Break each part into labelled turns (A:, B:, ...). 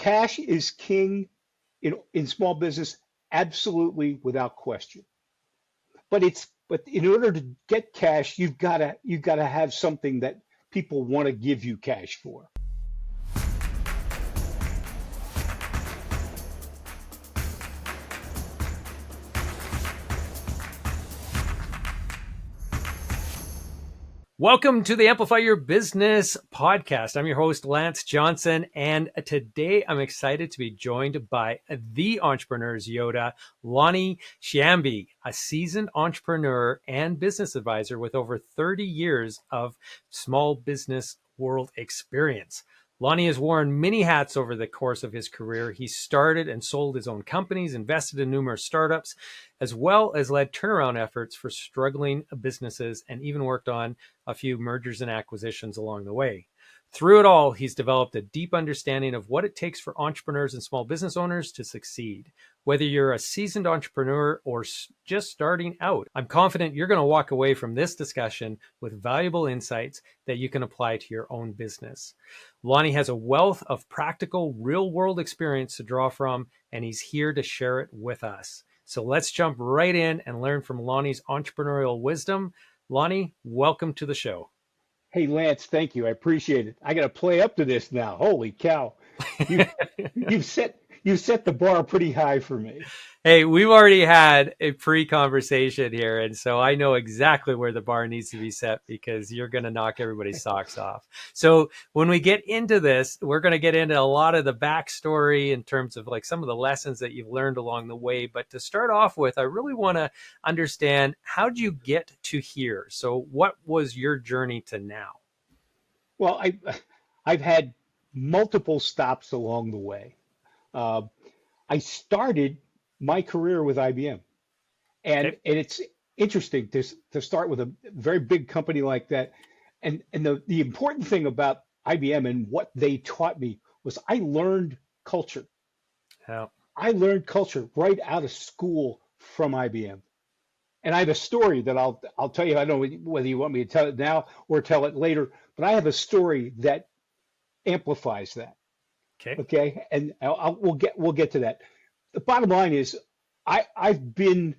A: cash is king in small business, absolutely without question. But in order to get cash, you've gotta have something that people want to give you cash for.
B: Welcome to the Amplify Your Business podcast. I'm your host, Lance Johnson, and today I'm excited to be joined by the entrepreneur's Yoda, Lonnie Sciambi, a seasoned entrepreneur and business advisor with over 30 years of small business world experience. Lonnie has worn many hats over the course of his career. He started and sold his own companies, invested in numerous startups, as well as led turnaround efforts for struggling businesses, and even worked on a few mergers and acquisitions along the way. Through it all, he's developed a deep understanding of what it takes for entrepreneurs and small business owners to succeed. Whether you're a seasoned entrepreneur or just starting out, I'm confident you're going to walk away from this discussion with valuable insights that you can apply to your own business. Lonnie has a wealth of practical, real-world experience to draw from, and he's here to share it with us. So let's jump right in and learn from Lonnie's entrepreneurial wisdom. Lonnie, welcome to the show.
A: Hey, Lance, thank you. I appreciate it. I got to play up to this now. Holy cow. You, you've set the bar pretty high for me.
B: Hey, we've already had a pre-conversation here, and so I know exactly where the bar needs to be set because you're going to knock everybody's socks off. So when we get into this, we're going to get into a lot of the backstory in terms of like some of the lessons that you've learned along the way. But to start off with, I really want to understand, how'd you get to here? So what was your journey to now?
A: Well, I've had multiple stops along the way. Uh, I started my career with IBM, and
B: Okay.
A: it's interesting to start with a very big company like that. And the important thing about IBM and what they taught me was I learned culture.
B: Yeah.
A: I learned culture right out of school from IBM. And I have a story that I'll tell you. I don't know whether you want me to tell it now or tell it later, but I have a story that amplifies that.
B: Okay.
A: Okay, and we'll get to that. The bottom line is, I've been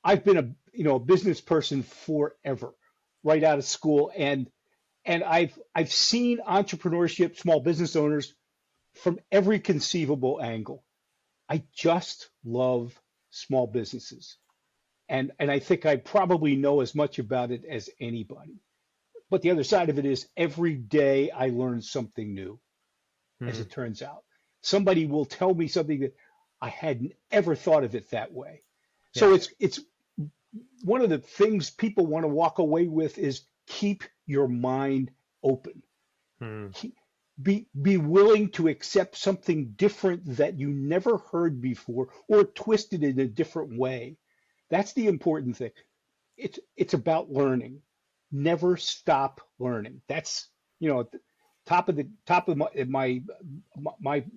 A: a business person forever, right out of school, and I've seen entrepreneurship, small business owners from every conceivable angle. I just love small businesses, and I think I probably know as much about it as anybody. But the other side of it is every day I learn something new, as
B: Hmm.
A: it turns out. Somebody will tell me something that I hadn't ever thought of it that way. So
B: Yeah.
A: it's one of the things people want to walk away with is keep your mind open.
B: Hmm.
A: Keep, be willing to accept something different that you never heard before or twisted in a different way. That's the important thing. It's about learning. Never stop learning. That's at the top of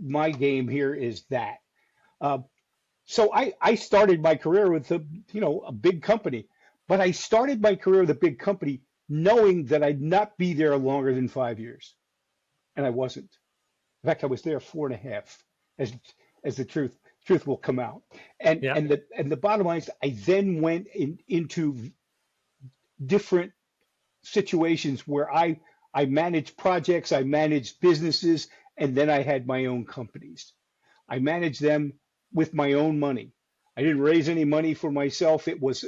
A: my game here is that. Uh, so I started my career with a big company, but I started my career with a big company knowing that I'd not be there longer than 5 years, and I wasn't. In fact, I was there 4.5, as the truth will come out. And
B: Yeah.
A: and the bottom line is, I then went into different situations where I managed projects, I managed businesses, and then I had my own companies. I managed them with my own money. I didn't raise any money for myself. It was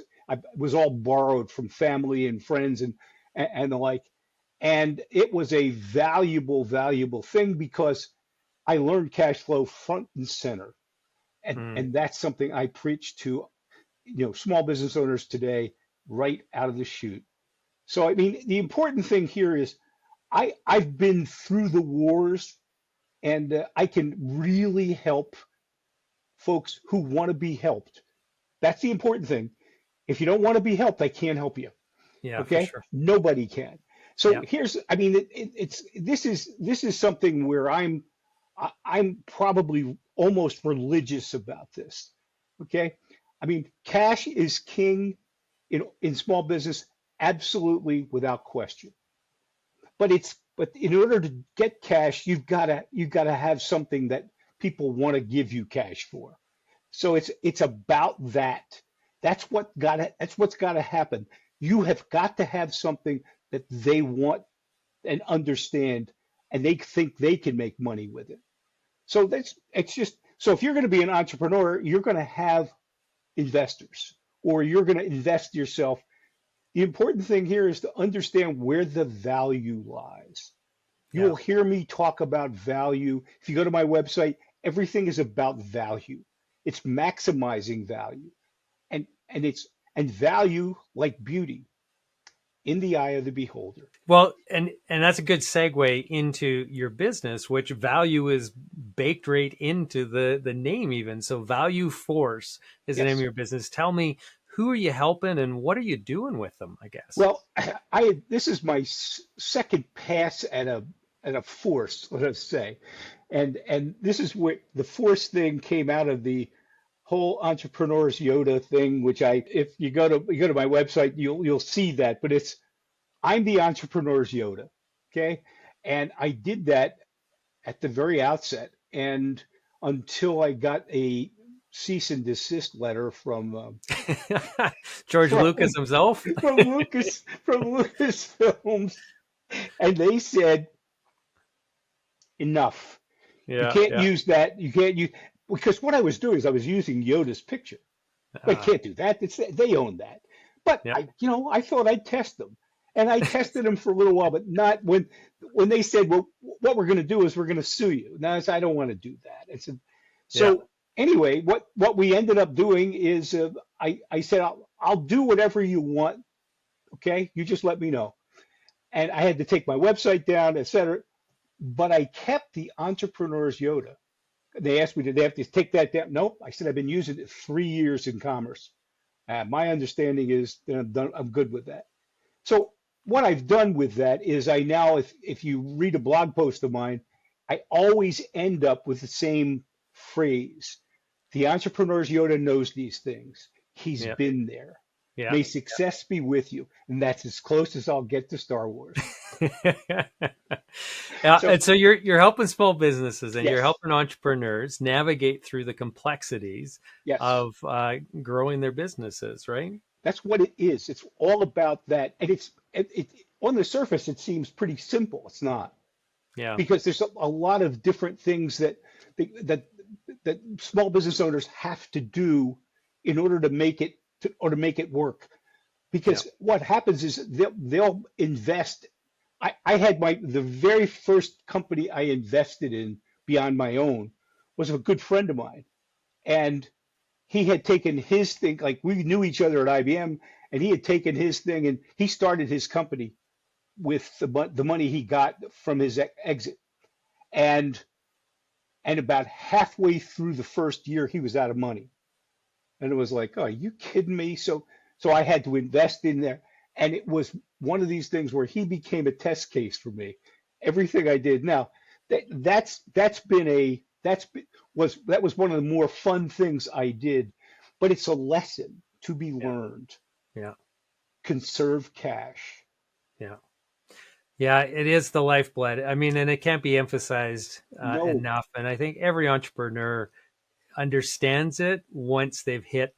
A: all borrowed from family and friends and the like. And it was a valuable thing because I learned cash flow front and center. And
B: Hmm.
A: and that's something I preach to small business owners today right out of the chute. So I mean, the important thing here is I've been through the wars, and I can really help folks who want to be helped. That's the important thing. If you don't want to be helped, I can't help you.
B: Yeah, for
A: Okay?
B: sure.
A: Nobody can. So
B: Yeah.
A: I mean, this is something where I'm probably almost religious about this. Okay? I mean, cash is king in small business, absolutely without question. But in order to get cash, you've got to have something that people want to give you cash for. So it's about that. That's what's got to happen. You have got to have something that they want and understand, and they think they can make money with it. So it's just so if you're going to be an entrepreneur, you're going to have investors or you're going to invest yourself. The important thing here is to understand where the value lies. You
B: Yeah.
A: will hear me talk about value. If you go to my website, everything is about value. It's maximizing value. And value, like beauty, in the eye of the beholder.
B: Well, and that's a good segue into your business, which value is baked right into the name even. So Value Force is the name of
A: Yes.
B: your business. Tell me, who are you helping and what are you doing with them, I guess?
A: Well, I this is my second pass at a force, let us say, and this is where the force thing came out of the whole entrepreneurs Yoda thing, which if you go to my website, you'll see that, but I'm the entrepreneur's Yoda, okay? And I did that at the very outset, and until I got a cease and desist letter
B: George Lucas
A: from
B: himself?
A: from Lucasfilms, and they said enough. You
B: Yeah,
A: can't
B: yeah.
A: use that. You can't use because what I was doing is I was using Yoda's picture. I
B: Uh,
A: can't do that. They own that. But
B: yeah,
A: I thought I'd test them, and I tested them for a little while, but not when they said, "Well, what we're going to do is we're going to sue you." Now I don't want to do that. I said,
B: yeah,
A: so anyway, what we ended up doing is I said I'll do whatever you want. Okay, you just let me know. And I had to take my website down, etc. But I kept the entrepreneur's Yoda. They asked me, did they have to take that down? Nope. I said I've been using it 3 years in commerce. My understanding is that I'm good with that. So what I've done with that is I now, if you read a blog post of mine, I always end up with the same phrase. The entrepreneur's Yoda knows these things. He's
B: yeah,
A: been there.
B: yeah.
A: May success be with you. And that's as close as I'll get to Star Wars.
B: Yeah,
A: So
B: and so you're helping small businesses and you're
A: yes,
B: helping entrepreneurs navigate through the complexities
A: yes.
B: of growing their businesses, right?
A: That's what it is. It's all about that. And on the surface, it seems pretty simple. It's not
B: Yeah,
A: because there's a lot of different things that that small business owners have to do in order to make it work.
B: yeah,
A: Because what happens is they'll invest. I had the very first company I invested in beyond my own was a good friend of mine. And he had taken his thing, like we knew each other at IBM, and he had taken his thing and he started his company with the money he got from his exit. And about halfway through the first year, he was out of money. And it was like, oh, are you kidding me? So I had to invest in there. And it was one of these things where he became a test case for me. Everything I did. Now, that's been that was one of the more fun things I did, but it's a lesson to be
B: yeah,
A: learned.
B: yeah,
A: Conserve cash.
B: yeah. Yeah, it is the lifeblood. I mean, and it can't be emphasized
A: No,
B: enough. And I think every entrepreneur understands it once they've hit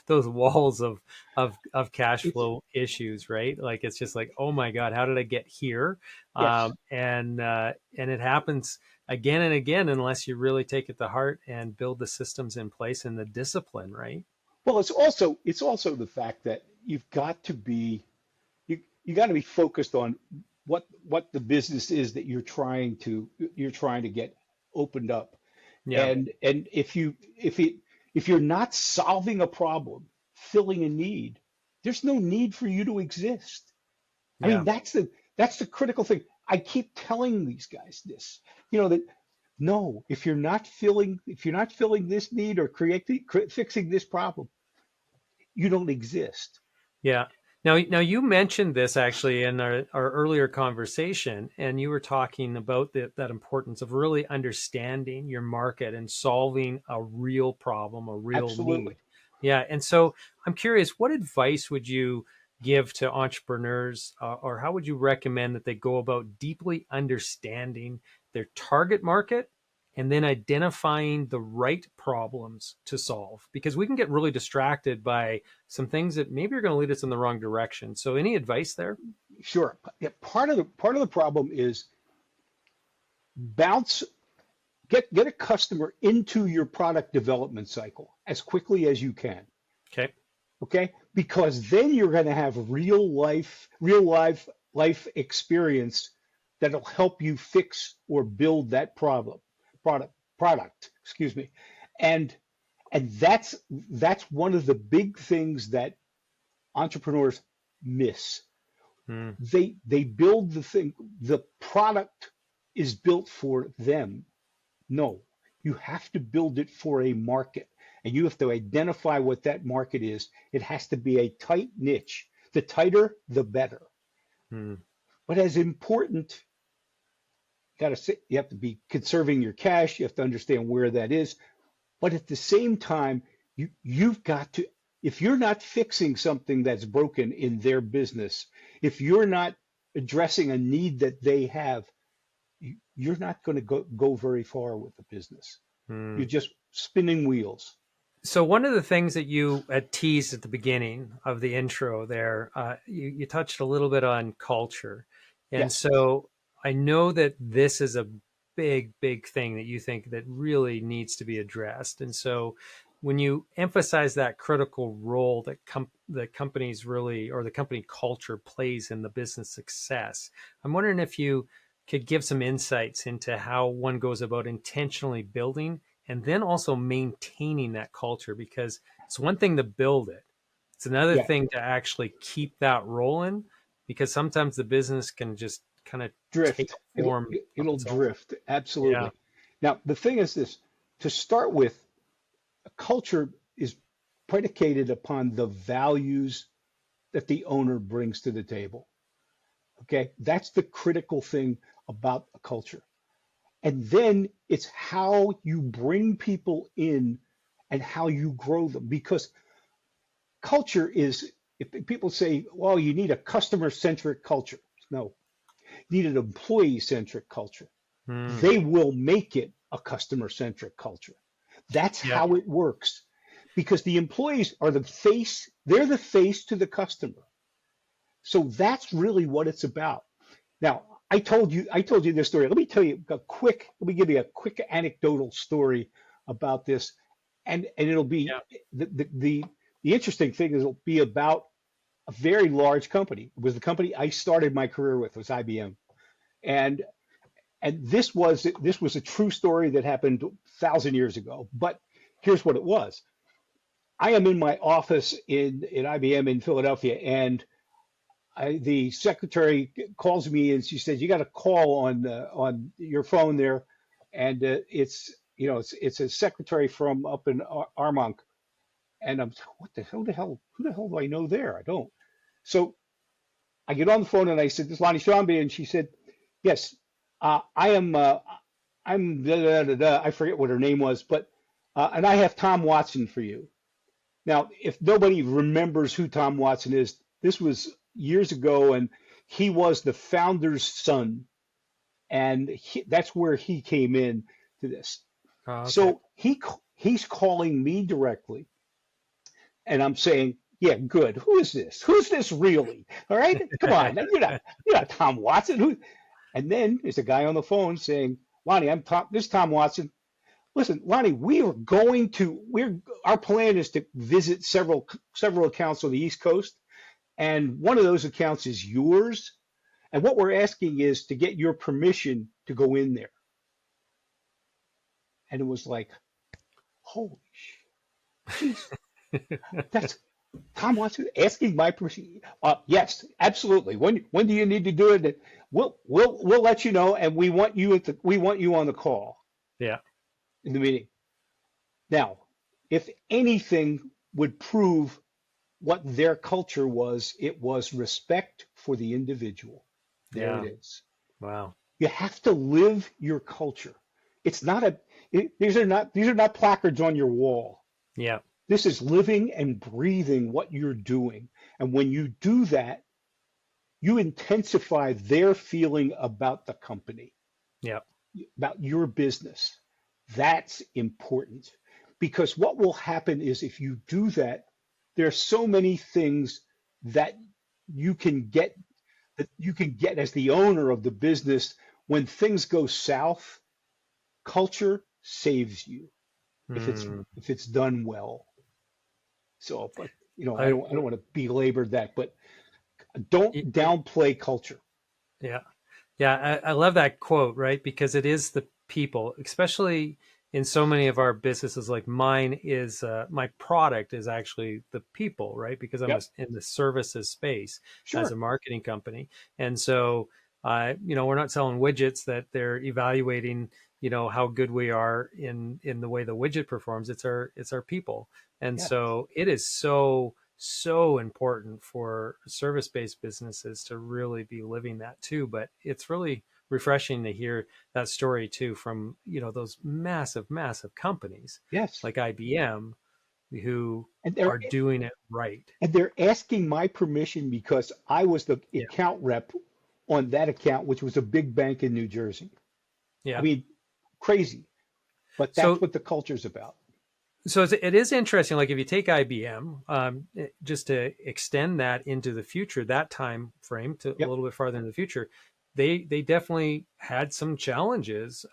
B: those walls of cash
A: it's
B: flow issues, right? Like it's just like, oh my God, how did I get here?
A: yes.
B: And it happens again and again unless you really take it to heart and build the systems in place and the discipline, right?
A: Well, it's also the fact that you got to be focused on what the business is that you're trying to get opened up.
B: Yeah,
A: And if you're not solving a problem, filling a need, there's no need for you to exist. I mean,
B: yeah,
A: that's the critical thing. I keep telling these guys this, that no, if you're not filling this need or fixing this problem, you don't exist.
B: yeah. Now you mentioned this actually in our earlier conversation, and you were talking about that importance of really understanding your market and solving a real problem, a real
A: Absolutely.
B: need. Yeah, and so I'm curious, what advice would you give to entrepreneurs, or how would you recommend that they go about deeply understanding their target market and then identifying the right problems to solve, because we can get really distracted by some things that maybe are going to lead us in the wrong direction. So any advice there?
A: Sure. Yeah, part of the problem is bounce get a customer into your product development cycle as quickly as you can.
B: Okay.
A: Okay? Because then you're going to have real life experience that'll help you fix or build that product, excuse me. And and that's one of the big things that entrepreneurs miss.
B: Hmm.
A: They build the product is built for them. No, you have to build it for a market, and you have to identify what that market is. It has to be a tight niche. The tighter, the better.
B: Hmm.
A: But as important, you have to be conserving your cash. You have to understand where that is. But at the same time, you've got to, if you're not fixing something that's broken in their business, if you're not addressing a need that they have, you're not going to go very far with the business.
B: Hmm.
A: You're just spinning wheels.
B: So one of the things that you teased at the beginning of the intro there, you touched a little bit on culture. And
A: Yes.
B: so I know that this is a big, big thing that you think that really needs to be addressed. And so when you emphasize that critical role that the companies really, or the company culture plays in the business success, I'm wondering if you could give some insights into how one goes about intentionally building and then also maintaining that culture, because it's one thing to build it, it's another
A: Yeah.
B: thing to actually keep that rolling, because sometimes the business can just kind of take
A: Drift.
B: a form of
A: It'll
B: its own.
A: drift.
B: Yeah.
A: Absolutely. Now, the thing is this, to start with, a culture is predicated upon the values that the owner brings to the table. Okay. That's the critical thing about a culture. And then it's how you bring people in and how you grow them. Because culture is, if people say, well, you need a customer centric culture. No, you need an employee centric culture.
B: Hmm.
A: They will make it a customer centric culture. That's
B: Yeah.
A: how it works because the employees are the face, they're the face to the customer. So that's really what it's about. Now, I told you this story. Let me give you a quick anecdotal story about this. And it'll be
B: Yeah.
A: the interesting thing is it'll be about a very large company. It was the company I started my career with, was IBM. And and this was a true story that happened 1,000 years ago. But here's what it was. I am in my office in IBM in Philadelphia, and the secretary calls me and she says, "You got a call on your phone there, and it's a secretary from up in Armonk." And I'm, what the hell, who the hell do I know there? I don't. So I get on the phone and I said, "This is Lonnie Sciambi," and she said, "Yes, I am. I'm da, da, da, da. I forget what her name was, but and I have Tom Watson for you." Now, if nobody remembers who Tom Watson is, this was years ago, and he was the founder's son, and that's where he came in to this.
B: Oh, okay.
A: So he's calling me directly, and I'm saying, "Yeah, good. Who is this? Who's this really? All right, come on. You're not Tom Watson. Who?" And then there's a guy on the phone saying, "Lonnie, this is Tom Watson. Listen, Lonnie, our plan is to visit several accounts on the East Coast, and one of those accounts is yours. And what we're asking is to get your permission to go in there." And it was like, holy jeez, that's Tom Watson asking my permission. Yes, absolutely. When do you need to do it? We'll let you know, and we want you on the call
B: Yeah.
A: in the meeting. Now, if anything would prove what their culture was, it was respect for the individual. There it
B: Yeah.
A: is.
B: Wow.
A: You have to live your culture. It's not a these are not placards on your wall.
B: Yeah.
A: This is living and breathing what you're doing. And when you do that, you intensify their feeling about the company,
B: Yeah.
A: about your business. That's important because what will happen is if you do that, there are so many things that you can get as the owner of the business when things go south. Culture saves you if it's
B: Hmm.
A: if it's done well. So, but
B: I,
A: I don't want to belabor that, but don't
B: y- y-
A: downplay culture.
B: yeah. Yeah, I love that quote, right? Because it is the people, especially in so many of our businesses. Like mine is my product is actually the people, right? Because I'm
A: Yep,
B: in the services space as a
A: sure.
B: marketing company, and so we're not selling widgets that they're evaluating, how good we are in the way the widget performs. It's our people, and
A: Yeah.
B: so it is so important for service-based businesses to really be living that too. But it's really refreshing to hear that story too from those massive companies
A: Yes.
B: like IBM who
A: And
B: are doing it right.
A: they're asking my permission because I was the
B: Yeah,
A: account rep on that account, which was a big bank in New Jersey. I
B: yeah.
A: mean, crazy, but that's
B: So
A: what the culture's about.
B: it is interesting. Like if you take IBM, just to extend that into the future, that time frame to a
A: Yep.
B: little bit farther in the future, they definitely had some challenges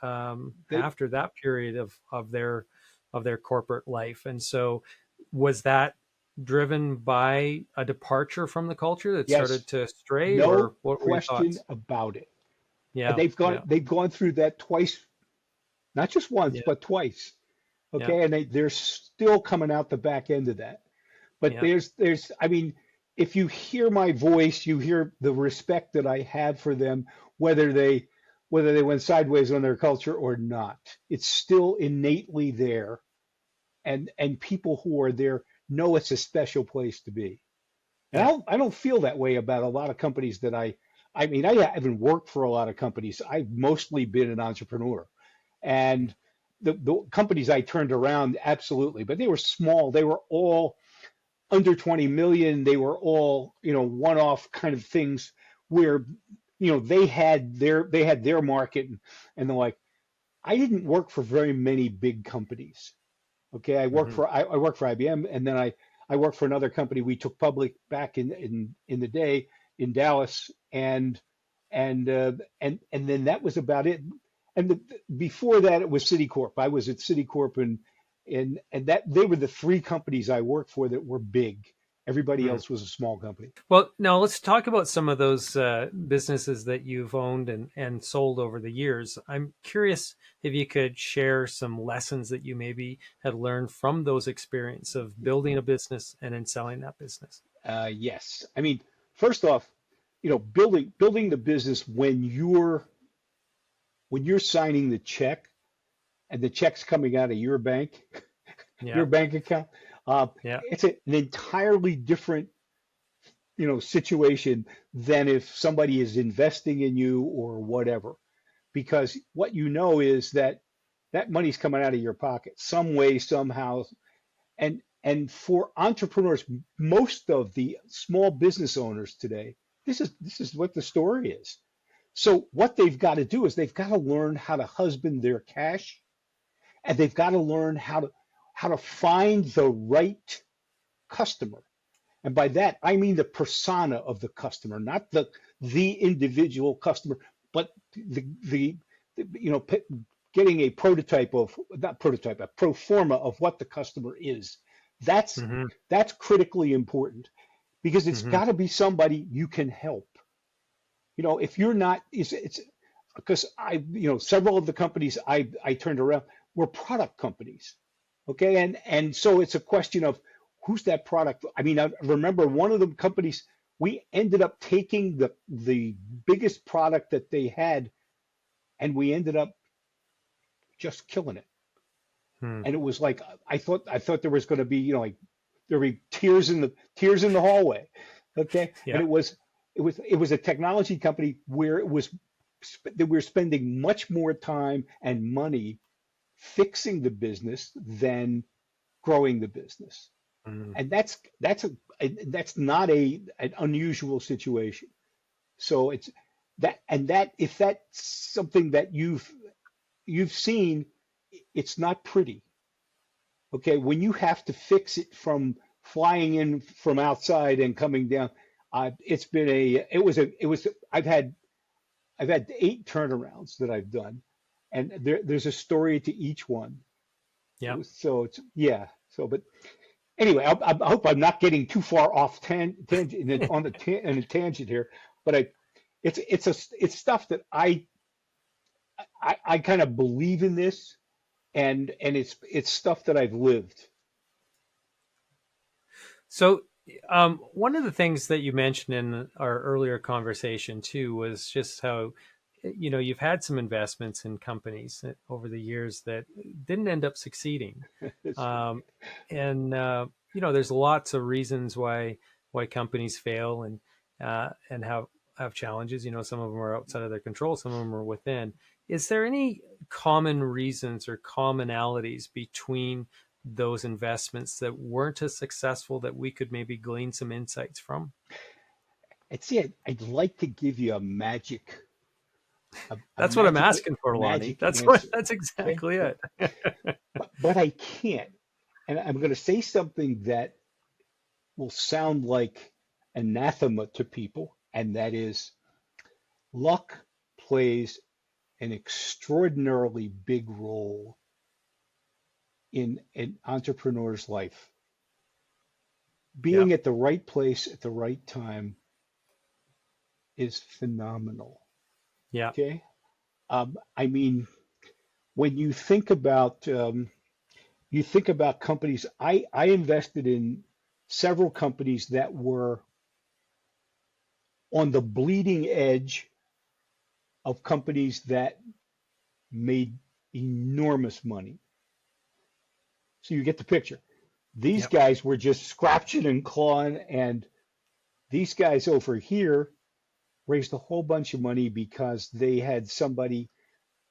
A: They,
B: after that period of their corporate life. And so, was that driven by a departure from the culture that
A: yes,
B: started to stray,
A: no
B: or what were your
A: question
B: thoughts?
A: about it. And
B: Yeah, yeah,
A: they've gone through that twice, not just once,
B: yeah,
A: but twice.
B: yeah,
A: Okay. And they're still coming out the back end of that. But
B: yeah,
A: I mean, if you hear my voice, you hear the respect that I have for them, whether they, whether they went sideways on their culture or not. It's still innately there. And people who are there know it's a special place to be. And
B: yeah.
A: I don't feel that way about a lot of companies that I mean, I haven't worked for a lot of companies. I've mostly been an entrepreneur. And the companies I turned around, absolutely, but they were small. They were all under 20 million. They were all, one-off kind of things where, they had their market and they're like, I didn't work for very many big companies. Okay,
B: Hmm.
A: I worked for IBM, and then I worked for another company we took public back in the day in Dallas, and then that was about it. And before that, it was Citicorp. I was at Citicorp, and that they were the three companies I worked for that were big. Everybody else was a small company.
B: Well, now let's talk about some of those businesses that you've owned and sold over the years. I'm curious if you could share some lessons that you maybe had learned from those experience of building a business and then selling that business.
A: Yes, I mean, first off, building the business when you're signing the check and the check's coming out of your bank, your
B: Yeah,
A: bank account,
B: yeah,
A: it's an entirely different, situation than if somebody is investing in you or whatever. Because what you know is that that money's coming out of your pocket some way, somehow. And for entrepreneurs, most of the small business owners today, this is what the story is. So what they've got to do is they've got to learn how to husband their cash, and they've got to learn how to find the right customer. And by that I mean the persona of the customer, not the individual customer, but the getting a prototype of not prototype, a pro forma of what the customer is. That's
B: hmm
A: that's critically important because it's
B: hmm
A: got to be somebody you can help. If you're not, it's because several of the companies I turned around were product companies. Okay, and so it's a question of who's that product. I mean, I remember one of the companies, we ended up taking the biggest product that they had, and we ended up just killing it.
B: hmm
A: And it was like I thought there was going to be, like there would be tears in the hallway. Okay, and
B: yeah,
A: it was a technology company where that we're spending much more time and money fixing the business than growing the business.
B: hmm
A: And that's not an unusual situation. So it's that, and that if that's something that you've seen, it's not pretty. Okay, when you have to fix it from flying in from outside and coming down, it's been a it was I've had 8 turnarounds that I've done, and there's a story to each one.
B: Yeah.
A: So it's yeah. So but anyway, I hope I'm not getting too far off tangent on the in a tangent here, but it's stuff that I kind of believe in this, and it's stuff that I've lived.
B: So, one of the things that you mentioned in our earlier conversation too was just how, you've had some investments in companies over the years that didn't end up succeeding,
A: It's
B: um, and there's lots of reasons why companies fail and have challenges. Some of them are outside of their control, some of them are within. Is there any common reasons or commonalities between those investments that weren't as successful that we could maybe glean some insights from?
A: see, I'd like to give you
B: That's what I'm asking
A: a
B: for, Lonnie.
A: magic
B: That's what
A: answer.
B: that's
A: Okay,
B: exactly it.
A: but I can't, and I'm going to say something that will sound like anathema to people, and that is luck plays an extraordinarily big role in an entrepreneur's life.
B: Yeah.
A: Being at the right place at the right time is phenomenal.
B: Yeah.
A: Okay. I mean, when you think about companies, I invested in several companies that were on the bleeding edge of companies that made enormous money. So you get the picture. These
B: Yeah.
A: guys were just scratching and clawing, and these guys over here raised a whole bunch of money because they had somebody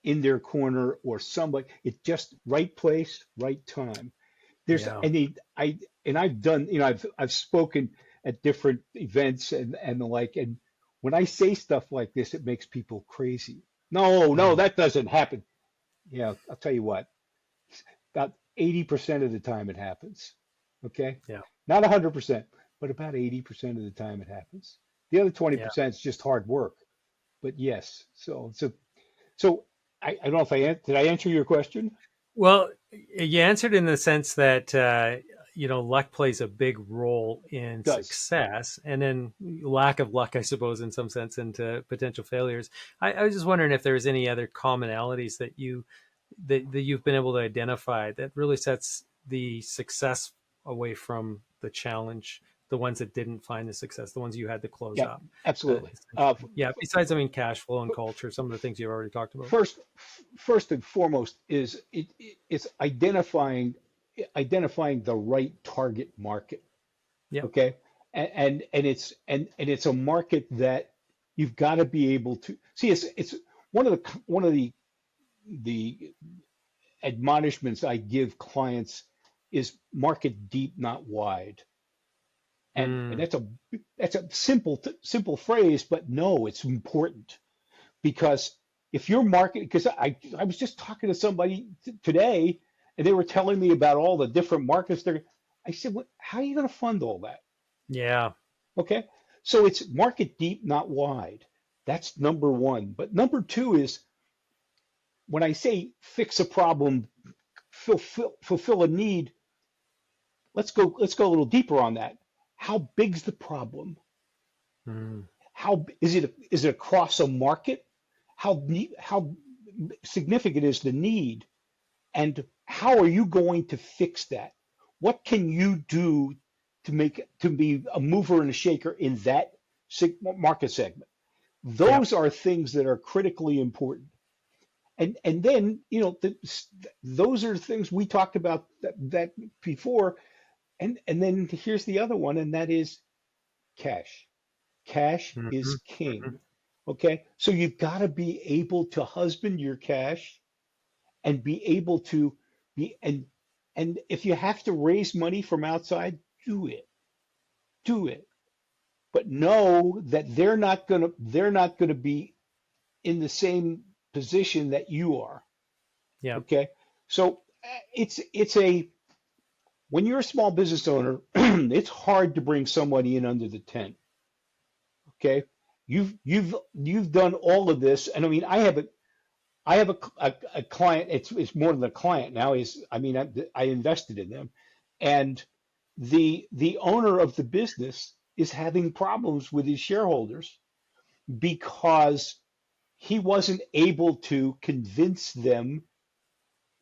A: in their corner or somebody. It just right place, right time. There's
B: Yeah.
A: any and I've done, I've spoken at different events and the like, and when I say stuff like this, it makes people crazy. No, no,
B: Mm.
A: that doesn't happen. Yeah, I'll tell you what, about 80% of the time it happens. Okay?
B: Yeah.
A: Not 100%, but about 80% of the time it happens. The other
B: Yeah.
A: 20% is just hard work. But yes, so I don't know if did I answer your question?
B: Well, you answered in the sense that luck plays a big role in
A: Does.
B: success, and then lack of luck, I suppose, in some sense, into potential failures. I was just wondering if there's any other commonalities that you've been able to identify that really sets the success away from the challenge, the ones that didn't find the success, the ones you had to close
A: Yeah,
B: up.
A: absolutely.
B: Essentially. Yeah. Besides, I mean, cash flow and culture, some of the things you've already talked about.
A: First, first and foremost is it's identifying the right target market.
B: Yeah.
A: Okay, and it's a market that you've got to be able to see. It's one of the admonishments I give clients is market deep, not wide. And
B: Mm,
A: that's a simple phrase, but no, it's important because if your market, because I was just talking to somebody today, and they were telling me about all the different markets they're. I said, what, how are you going to fund all that?
B: yeah.
A: Okay, so it's market deep, not wide. That's number one. But number two is when I say fix a problem, fulfill a need. Let's go a little deeper on that. How big's the problem?
B: Mm,
A: How is it across a market? How significant is the need? And how are you going to fix that? What can you do to be a mover and a shaker in that market segment?
B: yeah.
A: Those are things that are critically important. And then those are things we talked about that before. And then here's the other one, and that is cash. Cash
B: Hmm.
A: is
B: Hmm.
A: king. Okay, so you've got to be able to husband your cash and be able to be and if you have to raise money from outside, do it. Do it. But know that they're not gonna be in the same position that you are.
B: Yeah.
A: Okay. So it's a when you're a small business owner, it's hard to bring somebody in under the tent. Okay, you've done all of this, and I mean, I have a client. It's more than a client now. Is I mean, I invested in them, and the owner of the business is having problems with his shareholders because he wasn't able to convince them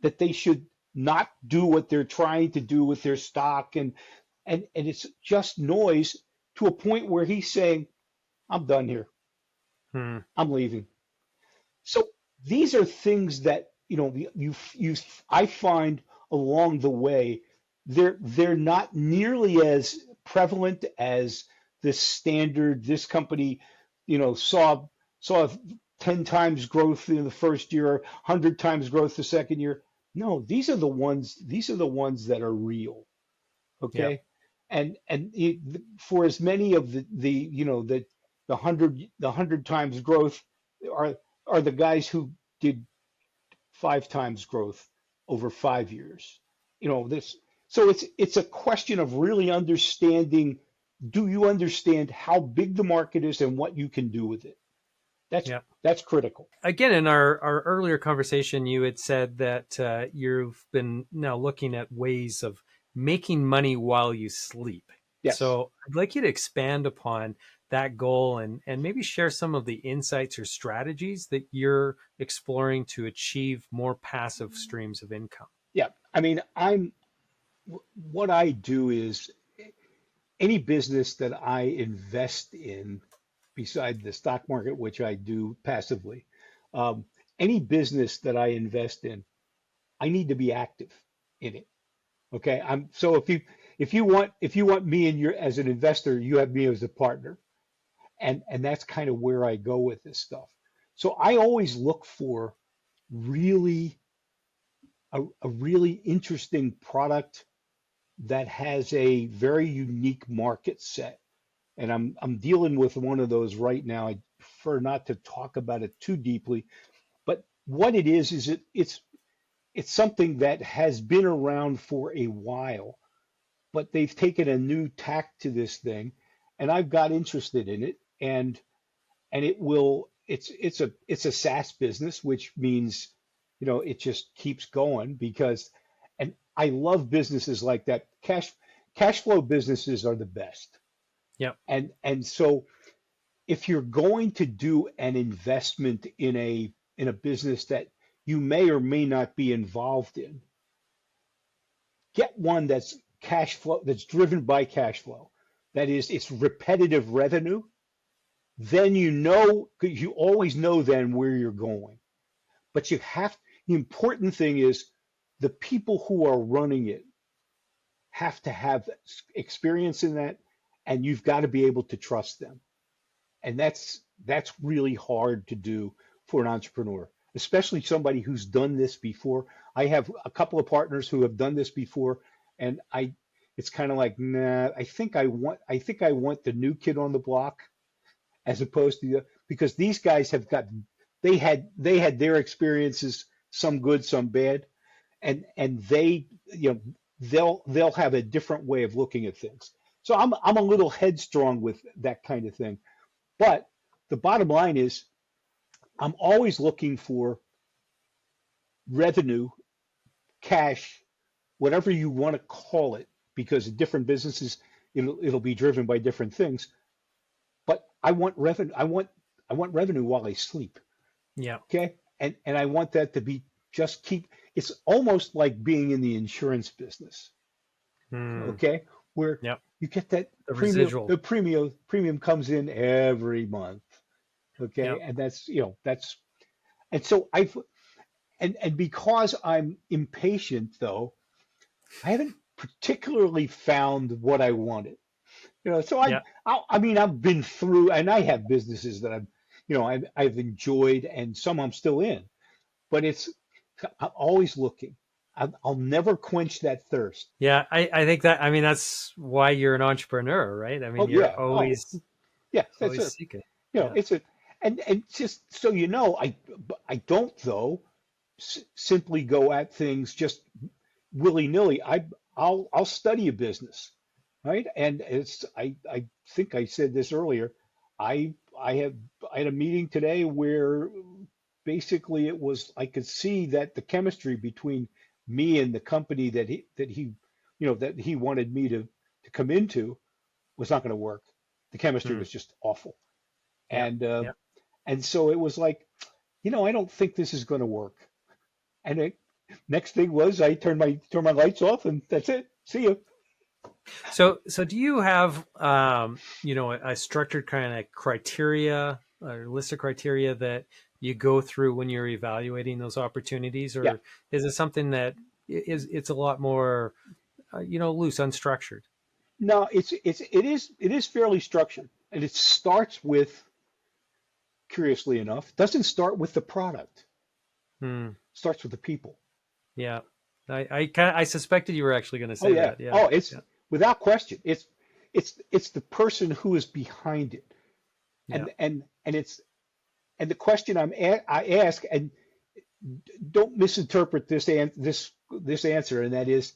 A: that they should not do what they're trying to do with their stock, and it's just noise to a point where he's saying, I'm done here.
B: Hmm.
A: I'm leaving. So these are things that you I find along the way they're not nearly as prevalent as the standard. This company, saw 10 times growth in the first year, 100 times growth the second year. No, these are the ones that are real.
B: Yeah.
A: Okay, for as many of the 100 times growth are are the guys who did 5 times growth over 5 years. This so it's a question of really understanding. Do you understand how big the market is and what you can do with it? That's
B: Yeah.
A: that's critical.
B: Again, in our earlier conversation, you had said that you've been now looking at ways of making money while you sleep.
A: Yes.
B: So I'd like you to expand upon that goal and maybe share some of the insights or strategies that you're exploring to achieve more passive streams of income.
A: Yeah. I mean, what I do is any business that I invest in, beside the stock market, which I do passively, um, any business that I invest in, I need to be active in it. Okay. So if you want me in your as an investor, you have me as a partner. And that's kind of where I go with this stuff. So I always look for really a really interesting product that has a very unique market set. And I'm dealing with one of those right now. I prefer not to talk about it too deeply, but what it is it's something that has been around for a while, but they've taken a new tack to this thing, and I've got interested in it, and it's a SaaS business, which means it just keeps going because, and I love businesses like that. Cash flow businesses are the best.
B: Yep.
A: And so if you're going to do an investment in a business that you may or may not be involved in, get one that's cash flow, that's driven by cash flow. That is, it's repetitive revenue. Then because you always know then where you're going. But the important thing is the people who are running it have to have experience in that, and you've got to be able to trust them. And that's really hard to do for an entrepreneur, especially somebody who's done this before. I have a couple of partners who have done this before, and it's kind of like, nah, I think I want the new kid on the block as opposed to because these guys they had their experiences, some good, some bad, and they'll have a different way of looking at things. So I'm a little headstrong with that kind of thing. But the bottom line is I'm always looking for revenue, cash, whatever you want to call it, because different businesses, it'll be driven by different things. But I want revenue. I want revenue while I sleep.
B: Yeah.
A: Okay. And I want that to be just keep it's almost like being in the insurance business.
B: Hmm.
A: Okay. Where
B: Yep.
A: you get that
B: The
A: premium,
B: residual.
A: the premium comes in every month. Okay.
B: Yep.
A: And that's and so and because I'm impatient though, I haven't particularly found what I wanted. So
B: Yeah.
A: I mean, I've been through, and I have businesses that I've enjoyed, and some I'm still in. But I'm always looking. I'll never quench that thirst.
B: Yeah. I think that, I mean, that's why you're an entrepreneur, right? I mean,
A: Oh
B: you're
A: yeah. Oh yeah. That's
B: always
A: it.
B: seeking.
A: You know,
B: Yeah.
A: it's a, and just so you know, I don't though. simply go at things just willy-nilly. I'll study a business, right? And I think I said this earlier. I had a meeting today where basically it was I could see that the chemistry between me and the company that he wanted me to come into was not going to work. The chemistry
B: Hmm.
A: was just awful.
B: Yeah.
A: And
B: Yeah.
A: and so it was like, I don't think this is going to work. And next thing was I turned my lights off, and that's it. See you.
B: So do you have, a structured kind of criteria or list of criteria that you go through when you're evaluating those opportunities,
A: Yeah.
B: or is it something that it's a lot more, loose, unstructured?
A: No, it is fairly structured, and it starts with, curiously enough, doesn't start with the product.
B: Hmm.
A: It starts with the people.
B: Yeah. I suspected you were actually going to
A: Oh
B: say
A: yeah.
B: that. Yeah.
A: Oh, it's
B: Yeah.
A: without question. It's the person who is behind it,
B: Yeah.
A: and the question I ask, and don't misinterpret this answer, and that is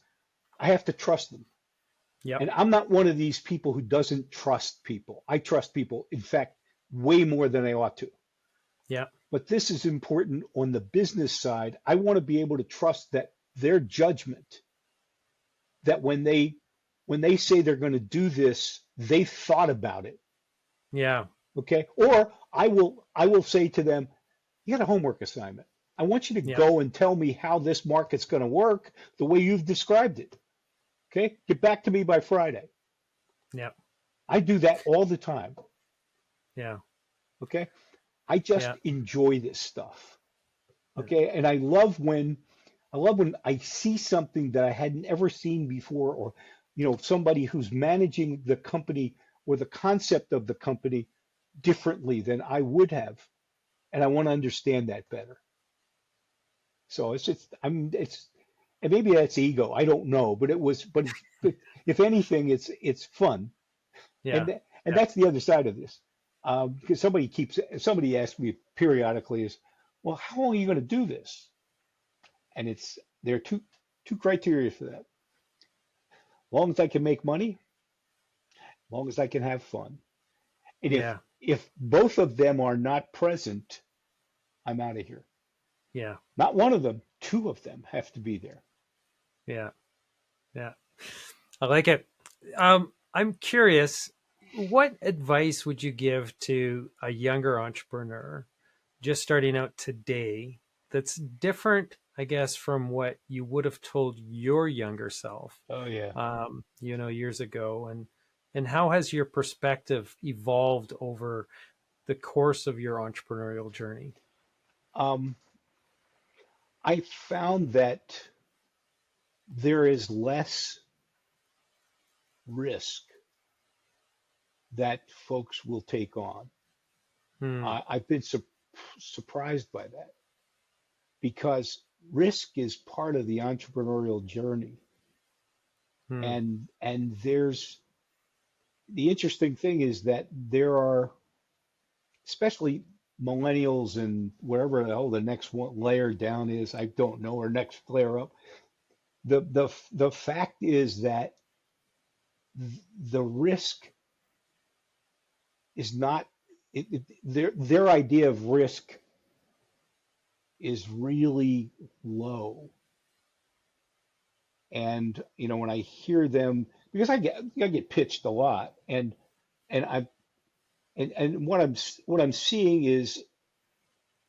A: I have to trust them.
B: Yep.
A: And I'm not one of these people who doesn't trust people. I trust people, in fact, way more than I ought to.
B: Yeah.
A: But this is important on the business side. I want to be able to trust that their judgment, that when they say they're going to do this, they thought about it.
B: Yeah.
A: Okay. Or I will say to them, you got a homework assignment. I want you to
B: Yeah.
A: go and tell me how this market's going to work the way you've described it. Okay. Get back to me by Friday.
B: Yeah.
A: I do that all the time.
B: Yeah.
A: Okay. I just
B: Yeah.
A: enjoy this stuff.
B: Yeah.
A: Okay. And I love when I see something that I hadn't ever seen before, or, somebody who's managing the company or the concept of the company differently than I would have. And I want to understand that better. So and maybe that's ego. I don't know, but if anything, it's fun.
B: Yeah.
A: And
B: Yeah.
A: that's the other side of this. Because somebody asks me periodically is, well, how long are you going to do this? And there are two criteria for that. Long as I can make money, long as I can have fun. And if
B: Yeah.
A: if both of them are not present, I'm out of here.
B: Yeah.
A: Not one of them, two of them have to be there.
B: Yeah. Yeah. I like it. I'm curious, what advice would you give to a younger entrepreneur just starting out today that's different, I guess, from what you would have told your younger self,
A: Oh yeah.
B: years ago? And how has your perspective evolved over the course of your entrepreneurial journey?
A: Um, I found that there is less risk that folks will take on.
B: Hmm.
A: I've been surprised by that because risk is part of the entrepreneurial journey.
B: Hmm.
A: And the interesting thing is that there are, especially millennials and wherever the hell the next one layer down is, I don't know, or next layer up. The fact is that the risk is not their idea of risk is really low. And when I hear them, because I get pitched a lot, and what I'm seeing is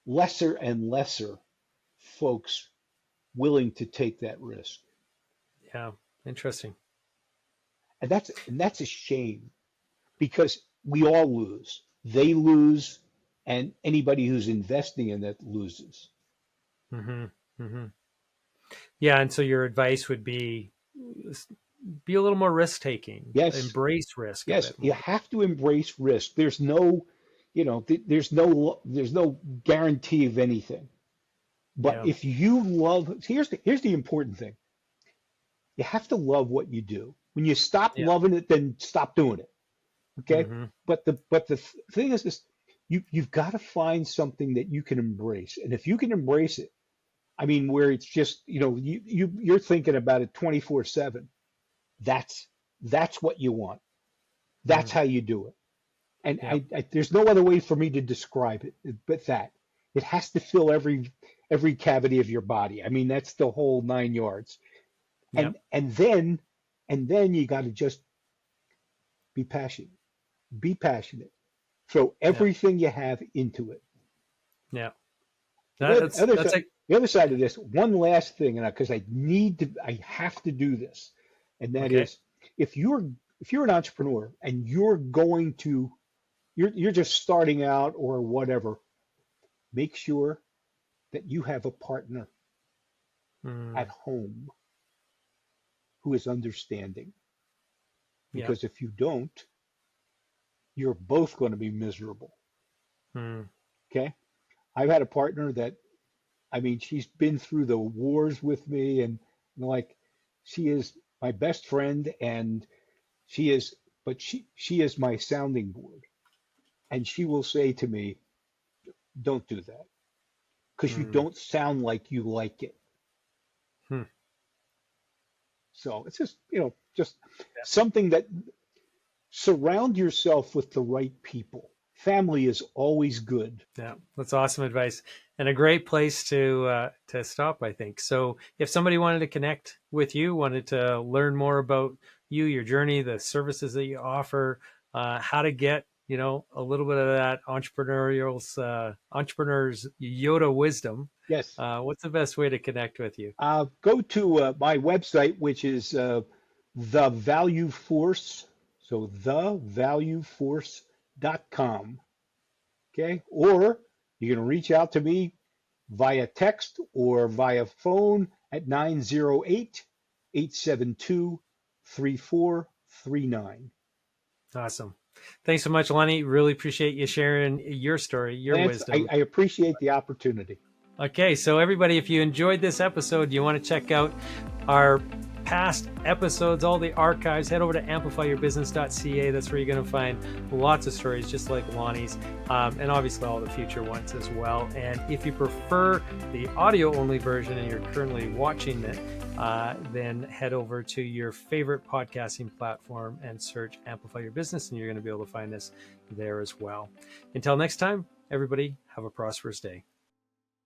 A: lesser and lesser folks willing to take that risk.
B: Yeah. Interesting.
A: And that's a shame because we all lose. They lose, and anybody who's investing in that loses.
B: Hmm. Hmm. Yeah. And so your advice would be a little more risk taking,
A: Yes,
B: embrace risk a
A: yes,
B: bit
A: you
B: more.
A: have to embrace risk. There's no guarantee of anything. But
B: Yeah.
A: if you love, here's the important thing. You have to love what you do. When you stop
B: Yeah.
A: loving it, then stop doing it. Okay?
B: Hmm.
A: But the thing is this, you've got to find something that you can embrace. And if you can embrace it, I mean, where it's just, you're thinking about it 24/7. That's that's what you want. That's
B: Mm,
A: how you do it. And
B: yep.
A: there's no other way for me to describe it but that. It has to fill every cavity of your body. I mean, that's the whole 9 yards.
B: Yep.
A: And then you got to just be passionate. Be passionate. Throw
B: Yep.
A: everything you have into it.
B: Yep.
A: The other
B: That's
A: side,
B: like,
A: the other side of this, one last thing, and because I have to do this, and that
B: okay.
A: is, if you're if you're an entrepreneur and you're just starting out or whatever, make sure that you have a partner at
B: Mm,
A: home who is understanding.
B: yep.
A: Because if you don't, you're both going to be miserable.
B: Mm,
A: Okay? I've had a partner that, I mean, she's been through the wars with me, and like, she is my best friend, and she is, but she is my sounding board, and she will say to me, "Don't do that, because you
B: mm,
A: don't sound like you like it."
B: hmm.
A: So it's just, just something that surround yourself with the right people. Family is always good.
B: Yeah, that's awesome advice and a great place to stop, I think. So, if somebody wanted to connect with you, wanted to learn more about you, your journey, the services that you offer, how to get a little bit of that entrepreneurs Yoda wisdom,
A: Yes.
B: what's the best way to connect with you?
A: Go to my website, which is The Value Force. So thevalueforce.com. Okay. Or you can reach out to me via text or via phone at 908-872-3439.
B: Awesome. Thanks so much, Lonnie. Really appreciate you sharing your story, your
A: Lance,
B: wisdom.
A: I appreciate the opportunity.
B: Okay, so everybody, if you enjoyed this episode, you want to check out our past episodes, all the archives, head over to amplifyyourbusiness.ca. That's where you're going to find lots of stories just like Lonnie's, and obviously all the future ones as well. And if you prefer the audio only version and you're currently watching it, then head over to your favorite podcasting platform and search Amplify Your Business, and you're going to be able to find us there as well. Until next time, everybody, have a prosperous day.